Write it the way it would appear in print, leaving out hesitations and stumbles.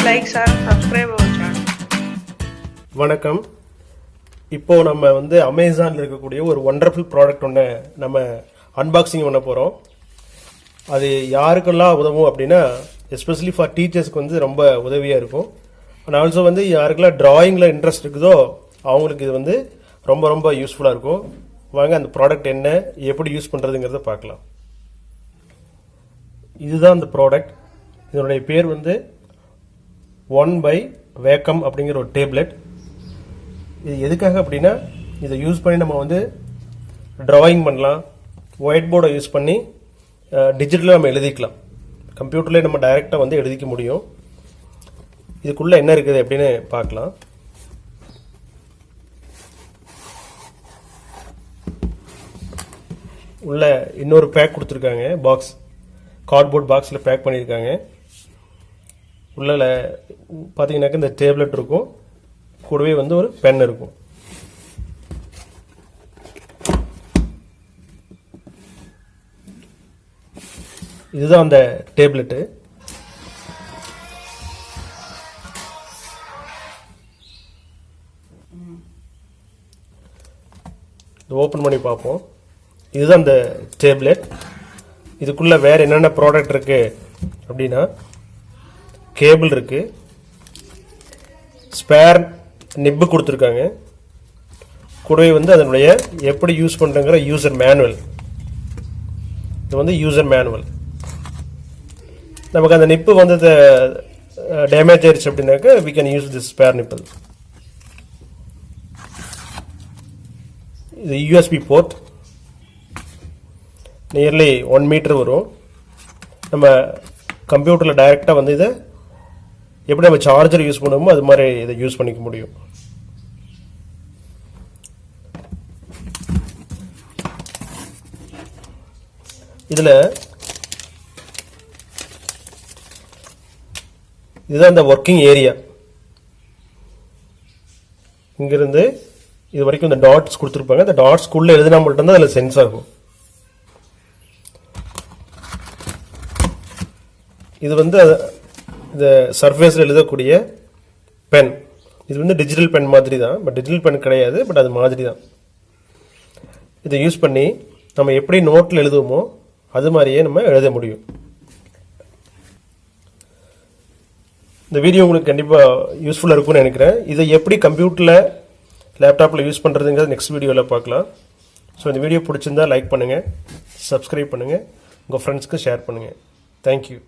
like, share, subscribe our channel. வணக்கம். இப்போ நம்ம அமேசான்ல இருக்கக்கூடிய ஒரு வண்டர்ஃபுல் ப்ராடக்ட் ஒன்று நம்ம அன்பாக்சிங் பண்ண போகிறோம். அது யாருக்கெல்லாம் உதவும் அப்படின்னா எஸ்பெஷலி ஃபார் டீச்சர்ஸ்க்கு ரொம்ப உதவியாக இருக்கும். அண்ட் ஆல்சோ யாருக்கெல்லாம் டிராயிங்கில் இன்ட்ரெஸ்ட் இருக்குதோ அவங்களுக்கு இது ரொம்ப ரொம்ப யூஸ்ஃபுல்லாக இருக்கும். வாங்க அந்த ப்ராடக்ட் என்ன, எப்படி யூஸ் பண்ணுறதுங்கிறத பார்க்கலாம். இதுதான் அந்த ப்ராடக்ட். இதனுடைய பேர் One by Wacom அப்படிங்கிற ஒரு டேப்லெட். இது எதுக்காக அப்படின்னா இதை யூஸ் பண்ணி நம்ம டிராயிங் பண்ணலாம், ஒயிட் போர்டை யூஸ் பண்ணி டிஜிட்டலாக நம்ம எழுதிக்கலாம். கம்ப்யூட்டர்லேயே நம்ம டைரெக்டாக எழுதிக்க முடியும். இதுக்குள்ளே என்ன இருக்குது அப்படின்னு பார்க்கலாம். உள்ள இன்னொரு பேக் கொடுத்துருக்காங்க, பாக்ஸ், கார்ட்போர்ட் பாக்ஸில் பேக் பண்ணியிருக்காங்க. உள்ள பார்த்தீங்கன்னாக்க இந்த டேப்லெட் இருக்கும், கூடவே ஒரு பென் இருக்கும். இதுதான் அந்த டேப்லெட்டு. ஓப்பன் பண்ணி பார்ப்போம். இதுதான் அந்த டேப்லெட். இதுக்குள்ள வேற என்னென்ன ப்ராடக்ட் இருக்கு அப்படின்னா கேபிள் இருக்கு, ஸ்பேர் நிப்பு கொடுத்துருக்காங்க, கூடவே அதனுடைய எப்படி யூஸ் பண்ணுறங்கிற யூசர் மேனுவல். இது யூசர் மேனுவல். நமக்கு அந்த நிப்பு டேமேஜ் ஆயிடுச்சு அப்படின்னாக்க we can use this spare nipple. இது யூஎஸ்பி போர்ட், நியர்லி 1 மீட்டர் வரும். நம்ம கம்ப்யூட்டரில் டைரெக்டாக இதை எப்படி நம்ம சார்ஜர் யூஸ் பண்ணுவோமோ அது மாதிரி இதை யூஸ் பண்ணிக்க முடியும். இதில் இதுதான் இந்த ஒர்க்கிங் ஏரியா. இங்கிருந்து இது வரைக்கும் இந்த டாட்ஸ் கொடுத்துருப்பாங்க. இந்த டாட்ஸ்குள்ளே எழுதினா மட்டும்தான் அதில் சென்ஸ் ஆகும். இது இந்த சர்ஃபேஸில் எழுதக்கூடிய பென். இது டிஜிட்டல் பென் மாதிரி தான், பட் டிஜிட்டல் பென் கிடையாது, பட் அது மாதிரி தான். இதை யூஸ் பண்ணி நம்ம எப்படி நோட்டில் எழுதுவோமோ அது மாதிரியே நம்ம எழுத முடியும். இந்த வீடியோ உங்களுக்கு கண்டிப்பாக யூஸ்ஃபுல்லாக இருக்கும்னு நினைக்கிறேன். இதை எப்படி கம்ப்யூட்டரில், லேப்டாப்பில் யூஸ் பண்ணுறதுங்கிறது நெக்ஸ்ட் வீடியோவில் பார்க்கலாம். ஸோ இந்த வீடியோ பிடிச்சிருந்தா லைக் பண்ணுங்கள், சப்ஸ்கிரைப் பண்ணுங்கள், உங்கள் ஃப்ரெண்ட்ஸ்க்கு ஷேர் பண்ணுங்கள். தேங்க்யூ.